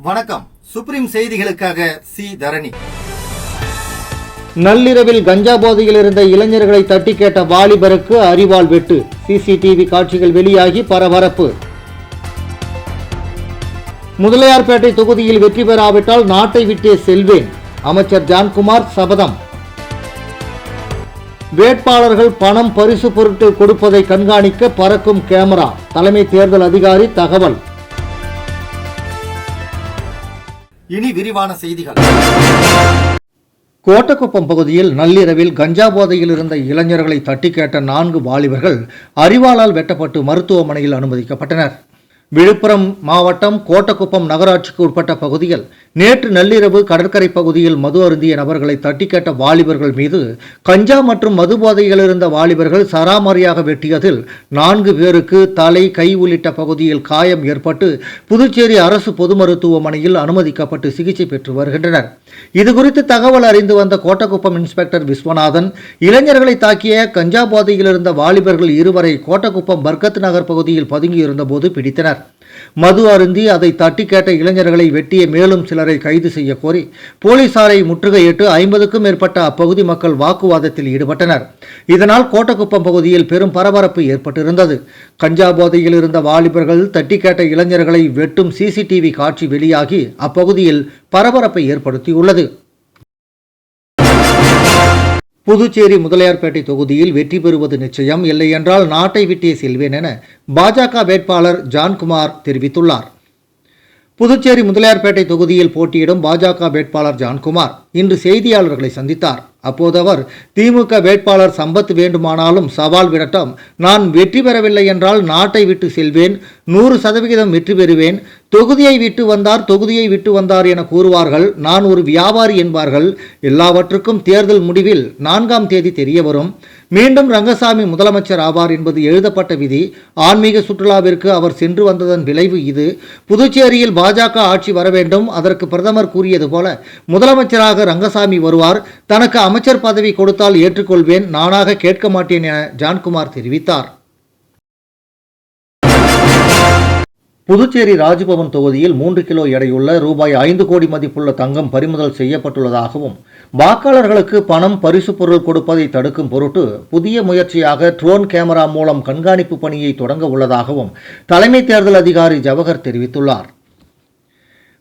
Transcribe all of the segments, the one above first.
வணக்கம். சுப்ரீம் செய்திகளுக்காக சி தரணி. நள்ளிரவில் கஞ்சா போதையில் இருந்த இளைஞர்களை தட்டி கேட்ட வாலிபருக்கு அரிவாள் வெட்டு. சிசிடிவி காட்சிகள் வெளியாகி பரபரப்பு. முதலியார்பேட்டை தொகுதியில் வெற்றி பெறாவிட்டால் நாட்டை விட்டே செல்வேன், அமைச்சர் ஜான்குமார் சபதம். வேட்பாளர்கள் பணம் பரிசு பொருட்கள் கொடுப்பதை கண்காணிக்க பறக்கும் கேமரா, தலைமை தேர்தல் அதிகாரி தகவல். இனி விரிவான செய்திகள். கோட்டக்குப்பம் பகுதியில் நள்ளிரவில் கஞ்சா போதையில் இருந்த இளைஞர்களை தட்டி கேட்ட 4 வாலிபர்கள் அரிவாளால் வெட்டப்பட்டு மருத்துவமனையில் அனுமதிக்கப்பட்டனர். விழுப்புரம் மாவட்டம் கோட்டக்குப்பம் நகராட்சிக்கு உட்பட்ட பகுதியில் நேற்று நள்ளிரவு கடற்கரை பகுதியில் மது அருந்திய நபர்களை தட்டி கேட்ட வாலிபர்கள் மீது கஞ்சா மற்றும் மது போதையில் இருந்த வாலிபர்கள் சராமரியாக வெட்டியதில் 4 பேருக்கு தலை, கை உள்ளிட்ட பகுதியில் காயம் ஏற்பட்டு புதுச்சேரி அரசு பொது மருத்துவமனையில் அனுமதிக்கப்பட்டு சிகிச்சை பெற்று வருகின்றனர். இதுகுறித்து தகவல் அறிந்து வந்த கோட்டக்குப்பம் இன்ஸ்பெக்டர் விஸ்வநாதன் இளைஞர்களை தாக்கிய கஞ்சா போதையில் இருந்த வாலிபர்கள் 2 வரை கோட்டக்குப்பம் பர்கத் நகர் பகுதியில் பதுங்கியிருந்த போது பிடித்தனர். மது அருந்தி அதை தட்டி கேட்ட இளைஞர்களை வெட்டிய மேலும் சிலரை கைது செய்ய கோரி போலீசாரை முற்றுகையிட்டு 50க்கும் மேற்பட்ட அப்பகுதி மக்கள் வாக்குவாதத்தில் ஈடுபட்டனர். இதனால் கோட்டக்குப்பம் பகுதியில் பெரும் பரபரப்பு ஏற்பட்டிருந்தது. கஞ்சா போதையில் இருந்த வாலிபர்கள் தட்டி கேட்ட இளைஞர்களை வெட்டும் சிசிடிவி காட்சி வெளியாகி அப்பகுதியில் பரபரப்பை ஏற்படுத்தியுள்ளது. புதுச்சேரி முதலியார்பேட்டை தொகுதியில் வெற்றி பெறுவது நிச்சயம், இல்லையென்றால் நாட்டை விட்டே செல்வேன் என பாஜக வேட்பாளர் ஜான்குமார் தெரிவித்துள்ளார். புதுச்சேரி முதலியார்பேட்டை தொகுதியில் போட்டியிடும் பாஜக வேட்பாளர் ஜான்குமார் இன்று செய்தியாளர்களை சந்தித்தார். அப்போது அவர், திமுக வேட்பாளர் சம்பத் வேண்டுமானாலும் சவால் விடட்டும், நான் வெற்றி பெறவில்லை என்றால் நாட்டை விட்டு செல்வேன், 100% வெற்றி பெறுவேன், தொகுதியை விட்டு வந்தார் என கூறுவார்கள், நான் ஒரு வியாபாரி என்பார்கள், எல்லாவற்றுக்கும் தேர்தல் முடிவில் 4ஆம் தேதி தெரிய வரும், மீண்டும் ரங்கசாமி முதலமைச்சர் ஆவார் என்பது எழுதப்பட்ட விதி, ஆன்மீக சுற்றுலாவிற்கு அவர் சென்று வந்ததன் விளைவு இது, புதுச்சேரியில் பாஜக ஆட்சி வர வேண்டும், அதற்கு பிரதமர் கூறியது போல முதலமைச்சராக ரங்கசாமி வருவார், தனக்கு அமைச்சர் பதவி கொடுத்தால் ஏற்றுக்கொள்வேன், நானாக கேட்க மாட்டேன் என ஜான்குமார் தெரிவித்தார். புதுச்சேரி ராஜ்பவன் தொகுதியில் 3 கிலோ எடையுள்ள ரூபாய் 5 கோடி மதிப்புள்ள தங்கம் பறிமுதல் செய்யப்பட்டுள்ளதாகவும், வாக்காளர்களுக்கு பணம் பரிசு பொருள் கொடுப்பதை தடுக்கும் பொருட்டு புதிய முயற்சியாக ட்ரோன் கேமரா மூலம் கண்காணிப்பு பணியை தொடங்க உள்ளதாகவும் தலைமை தேர்தல் அதிகாரி ஜவஹர் தெரிவித்துள்ளார்.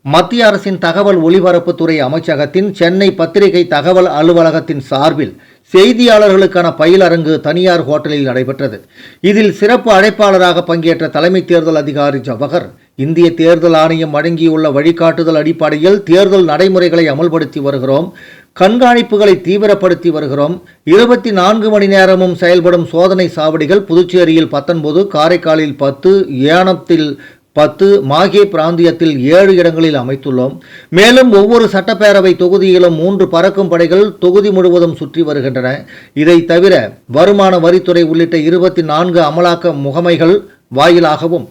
மத்திய அரசின் தகவல் ஒலிபரப்புத்துறை அமைச்சகத்தின் சென்னை பத்திரிகை தகவல் அலுவலகத்தின் சார்பில் செய்தியாளர்களுக்கான பயிலரங்கு தனியார் ஹோட்டலில் நடைபெற்றது. இதில் சிறப்பு அழைப்பாளராக பங்கேற்ற தலைமை தேர்தல் அதிகாரி ஜவஹர், இந்திய தேர்தல் ஆணையம் வழங்கியுள்ள வழிகாட்டுதல் அடிப்படையில் தேர்தல் நடைமுறைகளை அமல்படுத்தி வருகிறோம், கண்காணிப்புகளை தீவிரப்படுத்தி வருகிறோம், 24 மணி நேரமும் செயல்படும் சோதனை சாவடிகள் புதுச்சேரியில் 19, காரைக்காலில் 10, ஏனத்தில் 10, மாஹே பிராந்தியத்தில் 7 இடங்களில் அமைத்துள்ளோம். மேலும் ஒவ்வொரு சட்டப்பேரவை தொகுதியிலும் 3 பறக்கும் படைகள் தொகுதி முழுவதும் சுற்றி வருகின்றன. இதை தவிர வருமான வரித்துறை உள்ளிட்ட 24 அமலாக்க முகமைகள் வாயிலாகவும்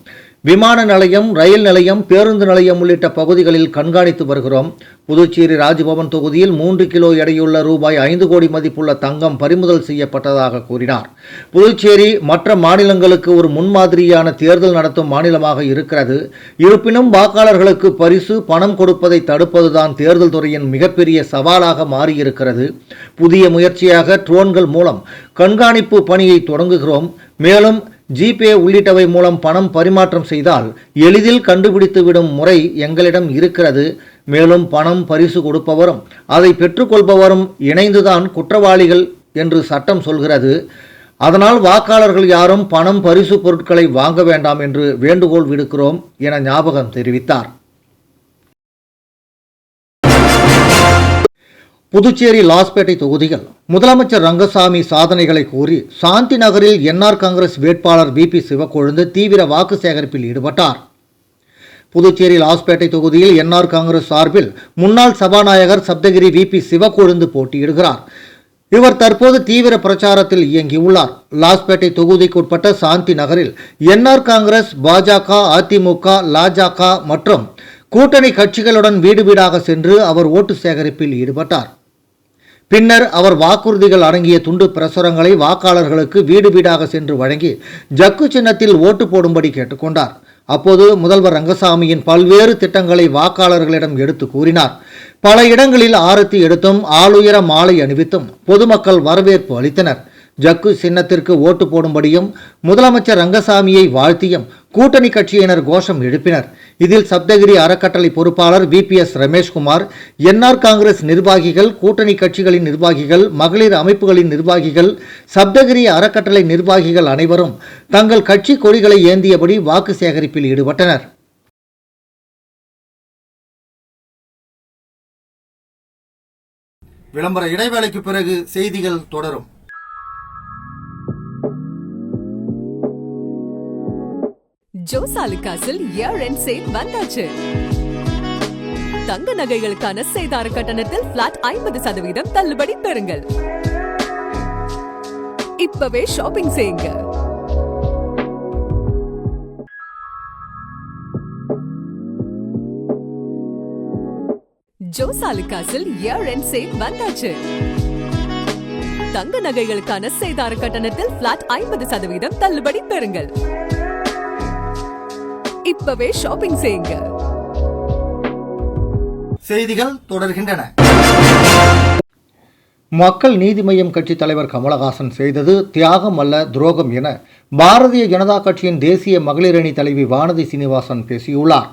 விமான நிலையம், ரயில் நிலையம், பேருந்து நிலையம் உள்ளிட்ட பகுதிகளில் கண்காணித்து வருகிறோம். புதுச்சேரி ராஜ்பவன் தொகுதியில் 3 கிலோ எடையுள்ள ரூபாய் 5 கோடி மதிப்புள்ள தங்கம் பறிமுதல் செய்யப்பட்டதாக கூறினார். புதுச்சேரி மற்ற மாநிலங்களுக்கு ஒரு முன்மாதிரியான தேர்தல் நடத்தும் மாநிலமாக இருக்கிறது. இருப்பினும் வாக்காளர்களுக்கு பரிசு பணம் கொடுப்பதை தடுப்பதுதான் தேர்தல் துறையின் மிகப்பெரிய சவாலாக மாறியிருக்கிறது. புதிய முயற்சியாக ட்ரோன்கள் மூலம் கண்காணிப்பு பணியை தொடங்குகிறோம். மேலும் ஜிபே உள்ளிட்டவை மூலம் பணம் பரிமாற்றம் செய்தால் எளிதில் கண்டுபிடித்துவிடும் முறை எங்களிடம் இருக்கிறது. மேலும் பணம் பரிசு கொடுப்பவரும் அதை பெற்றுக்கொள்பவரும் இணைந்துதான் குற்றவாளிகள் என்று சட்டம் சொல்கிறது. அதனால் வாக்காளர்கள் யாரும் பணம் பரிசு பொருட்களை வாங்க வேண்டாம் என்று வேண்டுகோள் விடுக்கிறோம் என ஞாபகம் தெரிவித்தார். புதுச்சேரி லாஸ்பேட்டை தொகுதியில் முதலமைச்சர் ரங்கசாமி சாதனைகளை கூறி சாந்தி நகரில் என்ஆர் காங்கிரஸ் வேட்பாளர் விபி சிவக்கொழுந்து தீவிர வாக்கு சேகரிப்பில் ஈடுபட்டார். புதுச்சேரி லாஸ்பேட்டை தொகுதியில் என்ஆர் காங்கிரஸ் சார்பில் முன்னாள் சபாநாயகர் சப்தகிரி விபி சிவக்கொழுந்து போட்டியிடுகிறார். இவர் தற்போது தீவிர பிரச்சாரத்தில் இயங்கியுள்ளார். லாஸ்பேட்டை தொகுதிக்குட்பட்ட சாந்தி நகரில் என்ஆர் காங்கிரஸ், பாஜக, அதிமுக, லாஜக மற்றும் கூட்டணி கட்சிகளுடன் வீடு வீடாக சென்று அவர் ஓட்டு சேகரிப்பில் ஈடுபட்டார். பின்னர் அவர் வாக்குறுதிகள் அடங்கிய துண்டு பிரசுரங்களை வாக்காளர்களுக்கு வீடு வீடாக சென்று வழங்கி ஜக்கு சின்னத்தில் ஓட்டு போடும்படி கேட்டுக்கொண்டார். அப்போது முதல்வர் ரங்கசாமியின் பல்வேறு திட்டங்களை வாக்காளர்களிடம் எடுத்து கூறினார். பல இடங்களில் ஆரத்தி எடுத்தும் ஆளுயர மாலை அணிவித்தும் பொதுமக்கள் வரவேற்பு அளித்தனர். ஜக்கு சின்னத்திற்கு ஓட்டு போடும்படியும் முதலமைச்சர் ரங்கசாமியை வாழ்த்தியும் கூட்டணி கட்சியினர் கோஷம் எழுப்பினர். இதில் சப்தகிரி அறக்கட்டளை பொறுப்பாளர் VPS ரமேஷ்குமார், NR காங்கிரஸ் நிர்வாகிகள், கூட்டணி கட்சிகளின் நிர்வாகிகள், மகளிர் அமைப்புகளின் நிர்வாகிகள், சப்தகிரி அறக்கட்டளை நிர்வாகிகள் அனைவரும் தங்கள் கட்சி கொடிகளை ஏந்தியபடி வாக்கு சேகரிப்பில் ஈடுபட்டனர். விளம்பர இடைவேளைக்கு பிறகு செய்திகள் தொடரும். ஜோஸ் ஆலுகாஸில் இயர் எண்ட் சேல் வந்தாச்சு. தங்க நகைகளுக்கான சேதார கட்டணத்தில் பிளாட் 50% தள்ளுபடி பெறுங்கள். இப்பவே ஷாப்பிங் செய்யுங்க. ஜோஸ் ஆலுகாஸில் இயர் எண்ட் சேல் வந்தாச்சு. தங்க நகைகளுக்கான சேதார கட்டணத்தில் பிளாட் 50% தள்ளுபடி பெறுங்கள். இப்பவே ஷாப்பிங் செய்யுங்க. செய்திகள் தொடர்கின்றன. மக்கள் நீதி மய்யம் கட்சி தலைவர் கமலஹாசன் செய்தது தியாகம் அல்ல துரோகம் என பாரதிய ஜனதா கட்சியின் தேசிய மகளிர் அணி தலைவி வானதி சீனிவாசன் பேசியுள்ளார்.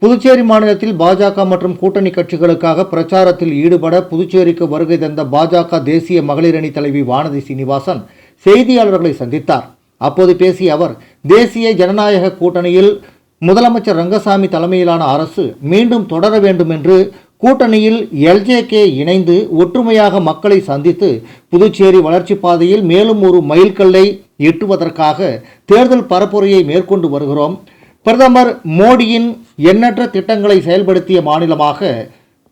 புதுச்சேரி மாநிலத்தில் பாஜக மற்றும் கூட்டணி கட்சிகளுக்காக பிரச்சாரத்தில் ஈடுபட புதுச்சேரிக்கு வருகை தந்த பாஜக தேசிய மகளிர் அணி தலைவி வானதி சீனிவாசன் செய்தியாளர்களை சந்தித்தார். அப்போது பேசிய அவர், தேசிய ஜனநாயக கூட்டணியில் முதலமைச்சர் ரங்கசாமி தலைமையிலான அரசு மீண்டும் தொடர வேண்டும் என்று கூட்டணியில் LJK இணைந்து ஒற்றுமையாக மக்களை சந்தித்து புதுச்சேரி வளர்ச்சி பாதையில் மேலும் ஒரு மைல்கல்லை எட்டுவதற்காக தேர்தல் பரப்புரையை மேற்கொண்டு வருகிறோம். பிரதமர் மோடியின் எண்ணற்ற திட்டங்களை செயல்படுத்திய மாநிலமாக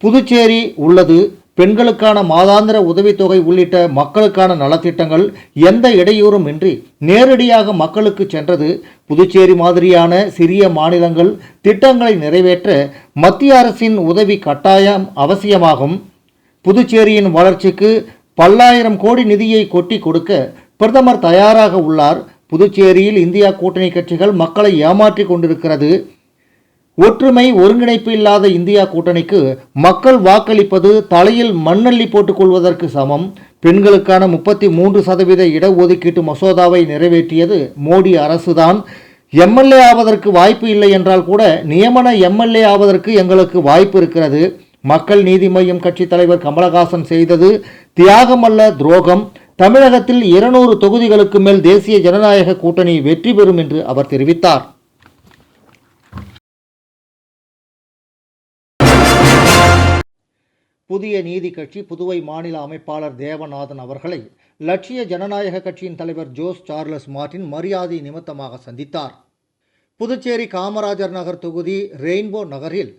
புதுச்சேரி உள்ளது. பெண்களுக்கான மாதாந்திர உதவித்தொகை உள்ளிட்ட மக்களுக்கான நலத்திட்டங்கள் எந்த இடையூறும் இன்றி நேரடியாக மக்களுக்கு சென்றது. புதுச்சேரி மாதிரியான சிறிய மாநிலங்கள் திட்டங்களை நிறைவேற்ற மத்திய அரசின் உதவி கட்டாயம் அவசியமாகும். புதுச்சேரியின் வளர்ச்சிக்கு பல்லாயிரம் கோடி நிதியை கொட்டி கொடுக்க பிரதமர் தயாராக உள்ளார். புதுச்சேரியில் இந்தியா கூட்டணி கட்சிகள் மக்களை ஏமாற்றி கொண்டிருக்கிறது. ஒற்றுமை ஒருங்கிணைப்பு இல்லாத இந்தியா கூட்டணிக்கு மக்கள் வாக்களிப்பது தலையில் மண்ணள்ளி போட்டுக் கொள்வதற்கு சமம். பெண்களுக்கான 33% இடஒதுக்கீட்டு மசோதாவை நிறைவேற்றியது மோடி அரசுதான். MLA ஆவதற்கு வாய்ப்பு இல்லை என்றால் கூட நியமன MLA ஆவதற்கு எங்களுக்கு வாய்ப்பு இருக்கிறது. மக்கள் நீதி மய்யம் கட்சி தலைவர் கமலஹாசன் செய்தது தியாகம் அல்ல துரோகம். தமிழகத்தில் 200 தொகுதிகளுக்கு மேல் தேசிய ஜனநாயக கூட்டணி வெற்றி பெறும் என்று அவர் தெரிவித்தார். புதிய நீதி கட்சி புதுவை மாநில அமைப்பாளர் தேவநாதன் அவர்களை லட்சிய ஜனநாயக கட்சியின் தலைவர் ஜோஸ் சார்லஸ் மார்டின் மரியாதை நிமித்தமாக சந்தித்தார். புதுச்சேரி காமராஜர் நகர் தொகுதி ரெயின்போ நகரில்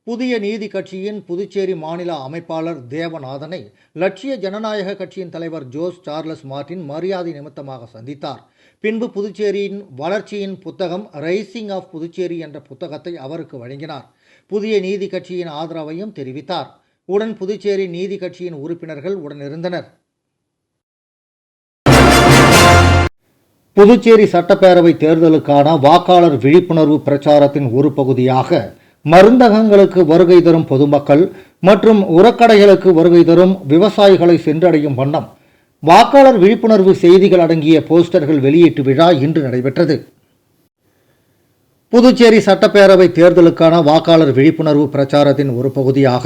புதிய நீதி கட்சியின் புதுச்சேரி மாநில அமைப்பாளர் தேவநாதனை லட்சிய ஜனநாயக கட்சியின் தலைவர் ஜோஸ் சார்லஸ் மார்டின் மரியாதை நிமித்தமாக சந்தித்தார். பின்பு புதுச்சேரியின் வளர்ச்சியின் புத்தகம் ரைசிங் ஆஃப் புதுச்சேரி என்ற புத்தகத்தை அவருக்கு வழங்கினார். புதிய நீதி கட்சியின் ஆதரவையும் தெரிவித்தார். உடன் புதுச்சேரி நீதி கட்சியின் உறுப்பினர்கள் உடனிருந்தனர். புதுச்சேரி சட்டப்பேரவை தேர்தலுக்கான வாக்காளர் விழிப்புணர்வு பிரச்சாரத்தின் ஒரு பகுதியாக மருந்தகங்களுக்கு வருகை தரும் பொதுமக்கள் மற்றும் உரக்கடைகளுக்கு வருகை தரும் விவசாயிகளை சென்றடையும் வண்ணம் வாக்காளர் விழிப்புணர்வு செய்திகள் அடங்கிய போஸ்டர்கள் வெளியீட்டு விழா இன்று நடைபெற்றது. புதுச்சேரி சட்டப்பேரவை தேர்தலுக்கான வாக்காளர் விழிப்புணர்வு பிரச்சாரத்தின் ஒரு பகுதியாக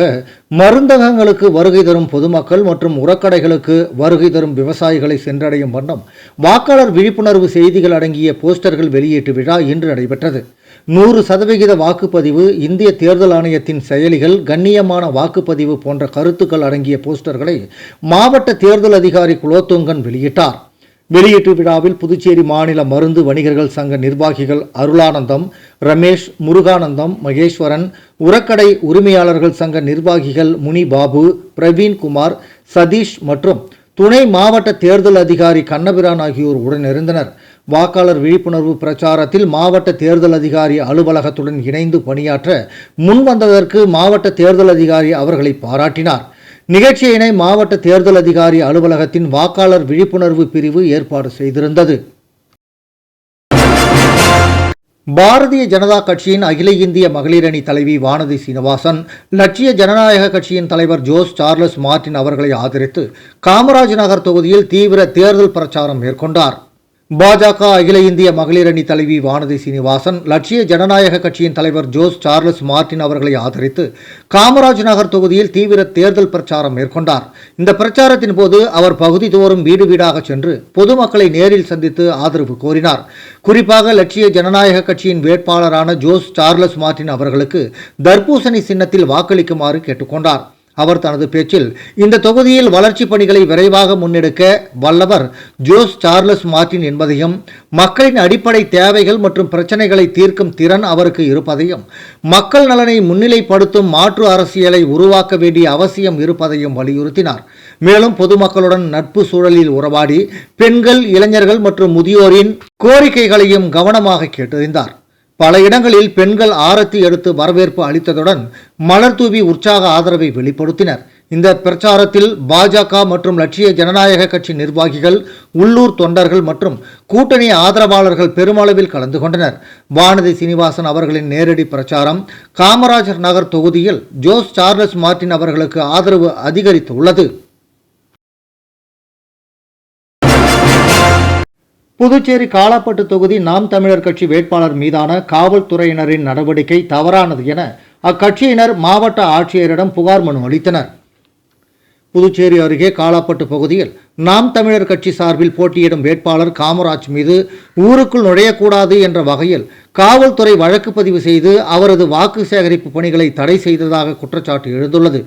மருந்தகங்களுக்கு வருகை தரும் பொதுமக்கள் மற்றும் உரக்கடைகளுக்கு வருகை தரும் விவசாயிகளை சென்றடையும் வண்ணம் வாக்காளர் விழிப்புணர்வு செய்திகள் அடங்கிய போஸ்டர்கள் வெளியீட்டு விழா இன்று நடைபெற்றது. 100% வாக்குப்பதிவு, இந்திய தேர்தல் ஆணையத்தின் செயலிகள், கண்ணியமான வாக்குப்பதிவு போன்ற கருத்துக்கள் அடங்கிய போஸ்டர்களை மாவட்ட தேர்தல் அதிகாரி குலோத்துங்கன் வெளியிட்டார். வெளியீட்டு விழாவில் புதுச்சேரி மாநில மருந்து வணிகர்கள் சங்க நிர்வாகிகள் அருளானந்தம், ரமேஷ், முருகானந்தம், மகேஸ்வரன், உரக்கடை உரிமையாளர்கள் சங்க நிர்வாகிகள் முனிபாபு, பிரவீன்குமார், சதீஷ் மற்றும் துணை மாவட்ட தேர்தல் அதிகாரி கண்ணபிரான் ஆகியோர் உடனிருந்தனர். வாக்காளர் விழிப்புணர்வு பிரச்சாரத்தில் மாவட்ட தேர்தல் அதிகாரி அலுவலகத்துடன் இணைந்து பணியாற்ற முன்வந்ததற்கு மாவட்ட தேர்தல் அதிகாரி அவர்களை பாராட்டினார். நிகழ்ச்சியினை மாவட்ட தேர்தல் அதிகாரி அலுவலகத்தின் வாக்காளர் விழிப்புணர்வு பிரிவு ஏற்பாடு செய்திருந்தது. பாரதிய ஜனதா கட்சியின் அகில இந்திய மகளிர் அணி தலைவி வானதி சீனிவாசன், லட்சிய ஜனநாயக கட்சியின் தலைவர் ஜோஸ் சார்லஸ் மார்டின் அவர்களை ஆதரித்து காமராஜ் நகர் தொகுதியில் தீவிர தேர்தல் பிரச்சாரம் மேற்கொண்டார். பாஜக அகில இந்திய மகளிர் அணி தலைவி வானதி சீனிவாசன், லட்சிய ஜனநாயக கட்சியின் தலைவர் ஜோஸ் சார்லஸ் மார்டின் அவர்களை ஆதரித்து காமராஜ் நகர் தொகுதியில் தீவிர தேர்தல் பிரச்சாரம் மேற்கொண்டார். இந்த பிரச்சாரத்தின் போது அவர் பகுதி தோறும் வீடு வீடாக சென்று பொதுமக்களை நேரில் சந்தித்து ஆதரவு கோரினார். குறிப்பாக லட்சிய ஜனநாயக கட்சியின் வேட்பாளரான ஜோஸ் சார்லஸ் மார்டின் அவர்களுக்கு தர்பூசணி சின்னத்தில் வாக்களிக்குமாறு கேட்டுக்கொண்டார். அவர் தனது பேச்சில் இந்த தொகுதியில் வளர்ச்சிப் பணிகளை விரைவாக முன்னெடுக்க வல்லவர் ஜோஸ் சார்லஸ் மார்டின் என்பதையும், மக்களின் அடிப்படை தேவைகள் மற்றும் பிரச்சனைகளை தீர்க்கும் திறன் அவருக்கு இருப்பதையும், மக்கள் நலனை முன்னிலைப்படுத்தும் மாற்று அரசியலை உருவாக்க வேண்டிய அவசியம் இருப்பதையும் வலியுறுத்தினார். மேலும் பொதுமக்களுடன் நட்பு சூழலில் உறவாடி பெண்கள், இளைஞர்கள் மற்றும் முதியோரின் கோரிக்கைகளையும் கவனமாக கேட்டறிந்தார். பல இடங்களில் பெண்கள் ஆரத்தி எடுத்து வரவேற்பு அளித்ததுடன் மலர் தூவி உற்சாக ஆதரவை வெளிப்படுத்தினர். இந்த பிரச்சாரத்தில் பாஜக மற்றும் லட்சிய ஜனநாயக கட்சி நிர்வாகிகள், உள்ளூர் தொண்டர்கள் மற்றும் கூட்டணி ஆதரவாளர்கள் பெருமளவில் கலந்து கொண்டனர். வானதி சீனிவாசன் அவர்களின் நேரடி பிரச்சாரம் காமராஜர் நகர் தொகுதியில் ஜோஸ் சார்லஸ் மார்டின் அவர்களுக்கு ஆதரவு அதிகரித்துள்ளது. புதுச்சேரி காலாப்பட்டு தொகுதி நாம் தமிழர் கட்சி வேட்பாளர் மீதான காவல்துறையினரின் நடவடிக்கை தவறானது என அக்கட்சியினர் மாவட்ட ஆட்சியரிடம் புகார் மனு அளித்தனர். புதுச்சேரி அருகே காலாப்பட்டு பகுதியில் நாம் தமிழர் கட்சி சார்பில் போட்டியிடும் வேட்பாளர் காமராஜ் மீது ஊருக்குள் நுழையக்கூடாது என்ற வகையில் காவல்துறை வழக்கு பதிவு செய்து அவரது வாக்கு சேகரிப்பு பணிகளை தடை செய்ததாக குற்றச்சாட்டு எழுந்துள்ளது.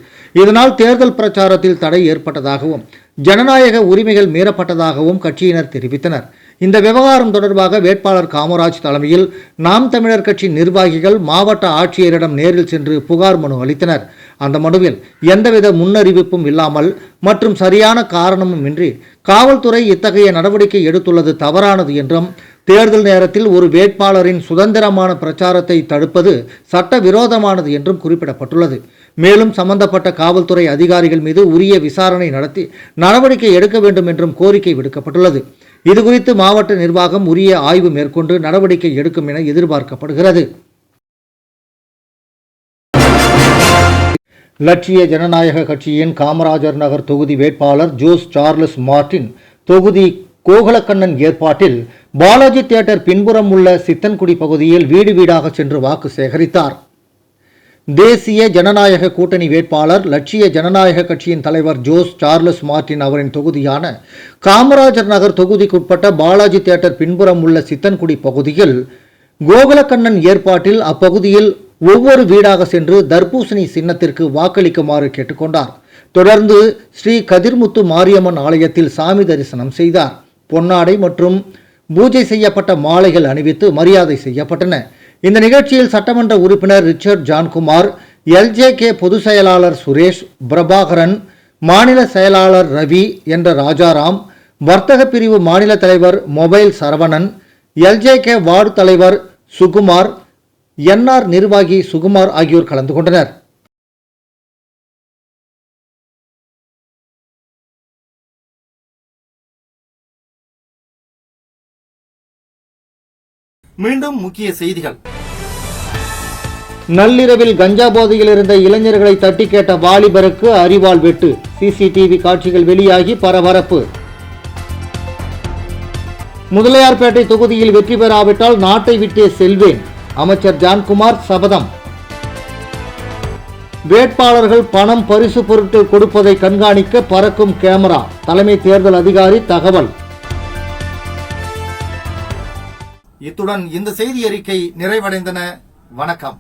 இதனால் தேர்தல் பிரச்சாரத்தில் தடை ஏற்பட்டதாகவும் ஜனநாயக உரிமைகள் மீறப்பட்டதாகவும் கட்சியினர் தெரிவித்தனர். இந்த விவகாரம் தொடர்பாக வேட்பாளர் காமராஜ் தலைமையில் நாம் தமிழர் கட்சி நிர்வாகிகள் மாவட்ட ஆட்சியரிடம் நேரில் சென்று புகார் மனு அளித்தனர். அந்த மனுவில் எந்தவித முன்னறிவிப்பும் இல்லாமல் மற்றும் சரியான காரணமும் இன்றி காவல்துறை இத்தகைய நடவடிக்கை எடுத்துள்ளது தவறானது என்றும், தேர்தல் நேரத்தில் ஒரு வேட்பாளரின் சுதந்திரமான பிரச்சாரத்தை தடுப்பது சட்டவிரோதமானது என்றும் குறிப்பிடப்பட்டுள்ளது. மேலும் சம்பந்தப்பட்ட காவல்துறை அதிகாரிகள் மீது உரிய விசாரணை நடத்தி நடவடிக்கை எடுக்க வேண்டும் என்றும் கோரிக்கை விடுக்கப்பட்டுள்ளது. இதுகுறித்து மாவட்ட நிர்வாகம் உரிய ஆய்வு மேற்கொண்டு நடவடிக்கை எடுக்கும் என எதிர்பார்க்கப்படுகிறது. லட்சிய ஜனநாயக கட்சியின் காமராஜர் நகர் தொகுதி வேட்பாளர் ஜோஸ் சார்லஸ் மார்டின் தொகுதி கோகுலக்கண்ணன் ஏற்பாட்டில் பாலாஜி தியேட்டர் பின்புறம் உள்ள சித்தன்குடி பகுதியில் வீடு வீடாக சென்று வாக்கு சேகரித்தார். தேசிய ஜனநாயக கூட்டணி வேட்பாளர் லட்சிய ஜனநாயக கட்சியின் தலைவர் ஜோஸ் சார்லஸ் மார்டின் அவரின் தொகுதியான காமராஜர் நகர் தொகுதிக்குட்பட்ட பாலாஜி தியேட்டர் பின்புறம் உள்ள சித்தன்குடி பகுதியில் கோகுலக்கண்ணன் ஏற்பாட்டில் அப்பகுதியில் ஒவ்வொரு வீடாக சென்று தர்பூசணி சின்னத்திற்கு வாக்களிக்குமாறு கேட்டுக்கொண்டார். தொடர்ந்து ஸ்ரீ கதிர்முத்து மாரியம்மன் ஆலயத்தில் சாமி தரிசனம் செய்தார். பொன்னாடை மற்றும் பூஜை செய்யப்பட்ட மாலைகள் அணிவித்து மரியாதை செய்யப்பட்டன. இந்த நிகழ்ச்சியில் சட்டமன்ற உறுப்பினர் ரிச்சர்ட் ஜான்குமார், LJK பொதுச் செயலாளர் சுரேஷ், பிரபாகரன், மாநில செயலாளர் ரவி என்ற ராஜாராம், வர்த்தக பிரிவு மாநில தலைவர் மொபைல் சரவணன், LJK வார்டு தலைவர் சுகுமார், NR நிர்வாகி சுகுமார் ஆகியோர் கலந்து கொண்டனர். மீண்டும் முக்கிய செய்திகள். நள்ளிரவில் கஞ்சா போதையில் இருந்த இளைஞர்களை தட்டி கேட்ட வாலிபருக்கு அரிவாள் வெட்டு. CCTV காட்சிகள் வெளியாகி பரபரப்பு. முதலியார்பேட்டை தொகுதியில் வெற்றி பெறாவிட்டால் நாட்டை விட்டே செல்வேன், அமைச்சர் ஜான்குமார் சபதம். வேட்பாளர்கள் பணம், பரிசு பொருட்கள் கொடுப்பதை கண்காணிக்க பறக்கும் கேமரா, தலைமை தேர்தல் அதிகாரி தகவல். இத்துடன் இந்த செய்தி அறிக்கை நிறைவடைந்தன. வணக்கம்.